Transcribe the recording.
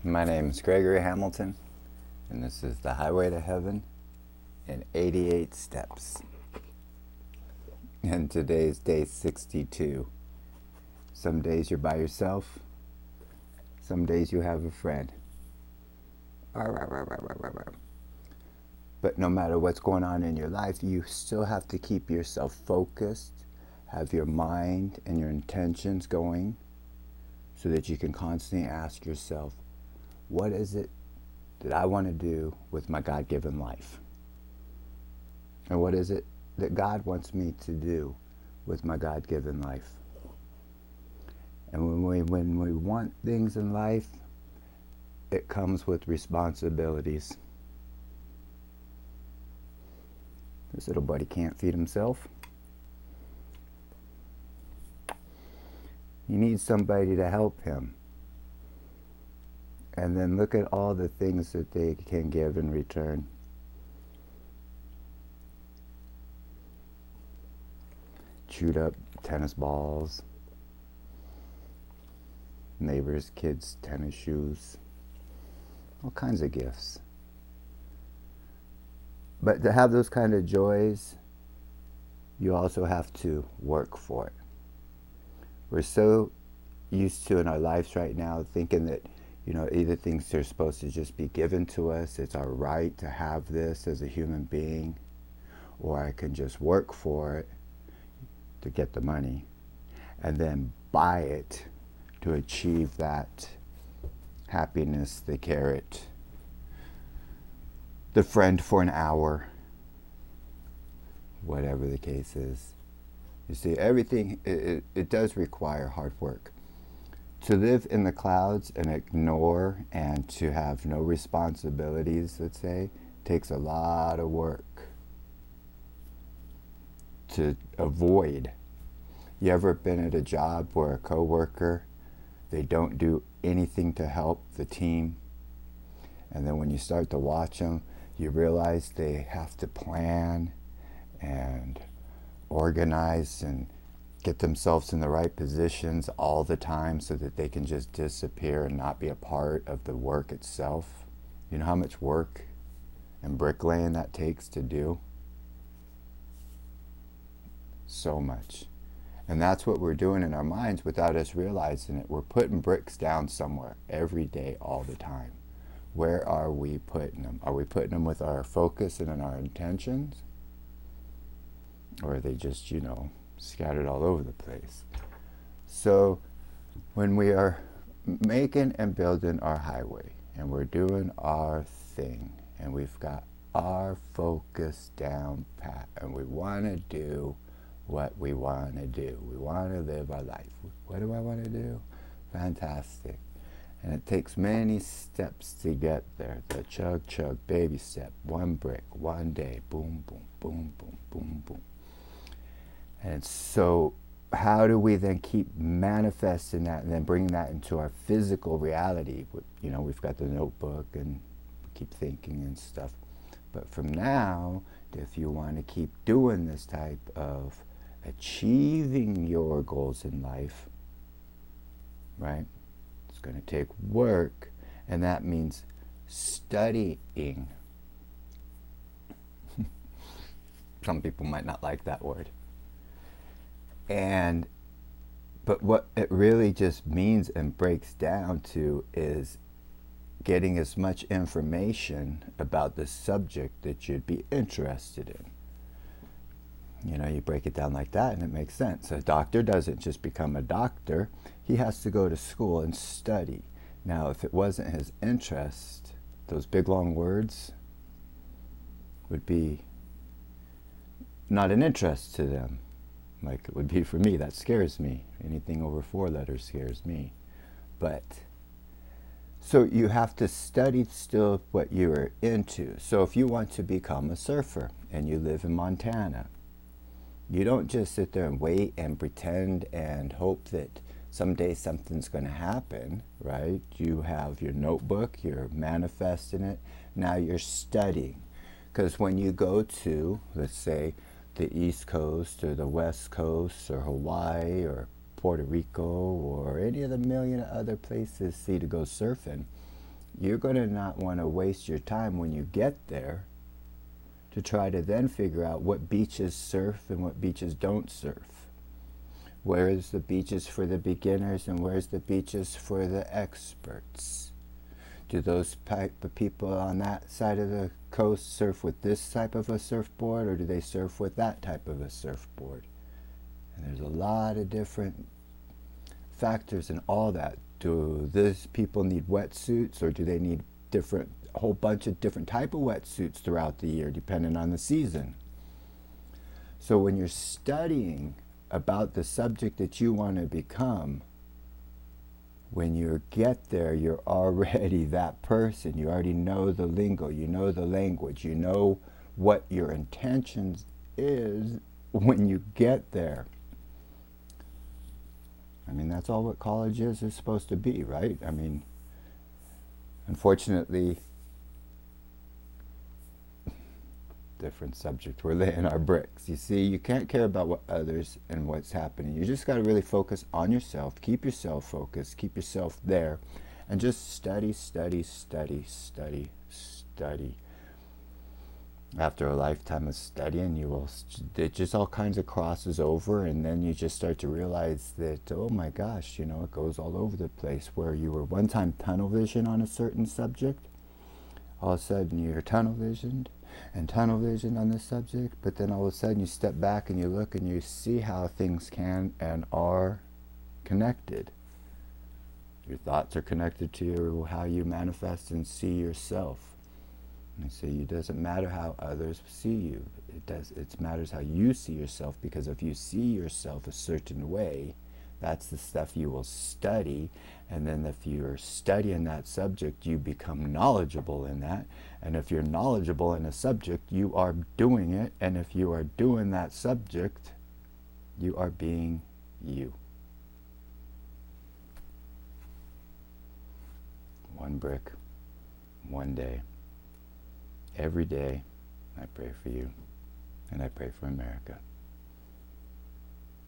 My name is Gregory Hamilton, and this is the Highway to Heaven in 88 steps. And today's day 62. Some days you're by yourself, some days you have a friend. But no matter what's going on in your life, you still have to keep yourself focused, have your mind and your intentions going, so that you can constantly ask yourself, what is it that I want to do with my God-given life? And what is it that God wants me to do with my God-given life? And when we want things in life, it comes with responsibilities. This little buddy can't feed himself. He needs somebody to help him. And then look at all the things that they can give in return. Chewed up tennis balls, neighbors' kids' tennis shoes, all kinds of gifts. But to have those kind of joys, you also have to work for it. We're so used to in our lives right now thinking that, either things are supposed to just be given to us, it's our right to have this as a human being, or I can just work for it to get the money and then buy it to achieve that happiness, the carrot, the friend for an hour, whatever the case is. You see, everything, it does require hard work. To live in the clouds and ignore and to have no responsibilities, let's say, takes a lot of work to avoid. You ever been at a job where a coworker, they don't do anything to help the team, and then when you start to watch them, you realize they have to plan and organize and get themselves in the right positions all the time so that they can just disappear and not be a part of the work itself? You know how much work and bricklaying that takes to do? So much. And that's what we're doing in our minds without us realizing it. We're putting bricks down somewhere every day, all the time. Where are we putting them? Are we putting them with our focus and in our intentions? Or are they just, scattered all over the place? So when we are making and building our highway and we're doing our thing and we've got our focus down pat and we want to do what we want to do. We want to live our life. What do I want to do? Fantastic. And it takes many steps to get there. The chug, chug, baby step. One brick, one day. Boom, boom, boom, boom, boom, boom. And so how do we then keep manifesting that and then bringing that into our physical reality? We've got the notebook and we keep thinking and stuff. But from now, if you want to keep doing this type of achieving your goals in life, right? It's going to take work, and that means studying. Some people might not like that word. But what it really just means and breaks down to is getting as much information about the subject that you'd be interested in. You break it down like that and it makes sense. A doctor doesn't just become a doctor. He has to go to school and study. Now, if it wasn't his interest, those big long words would be not an interest to them. Like it would be for me. That scares me. Anything over 4 letters scares me. So you have to study still what you're into. So if you want to become a surfer and you live in Montana, you don't just sit there and wait and pretend and hope that someday something's going to happen, right? You have your notebook, you're manifesting it, now you're studying. Because when you go to, let's say, the East Coast or the West Coast or Hawaii or Puerto Rico or any of the million other places to go surfing, you're going to not want to waste your time when you get there to try to then figure out what beaches surf and what beaches don't surf. Where's the beaches for the beginners and where's the beaches for the experts? Do those type of people on that side of the coast surf with this type of a surfboard, or do they surf with that type of a surfboard? And there's a lot of different factors in all that. Do these people need wetsuits, or do they need a whole bunch of different type of wetsuits throughout the year, depending on the season? So when you're studying about the subject that you want to become, when you get there, you're already that person. You already know the lingo, you know the language, you know what your intentions is when you get there. I mean, that's all what college is supposed to be, right? I mean, unfortunately, different subject, we're laying our bricks. You see, you can't care about what others and what's happening. You just got to really focus on yourself, keep yourself focused, keep yourself there, and just study, study, study, study, study. After a lifetime of studying, it just all kinds of crosses over, and then you just start to realize that, oh my gosh, you know, it goes all over the place. Where you were one time tunnel vision on a certain subject, all of a sudden you're tunnel visioned and tunnel vision on this subject, but then all of a sudden you step back and you look and you see how things can and are connected. Your thoughts are connected to how you manifest and see yourself. And so it doesn't matter how others see you. It matters how you see yourself, because if you see yourself a certain way, that's the stuff you will study, and then if you're studying that subject, you become knowledgeable in that, and if you're knowledgeable in a subject, you are doing it, and if you are doing that subject, you are being you. One brick, one day. Every day, I pray for you, and I pray for America.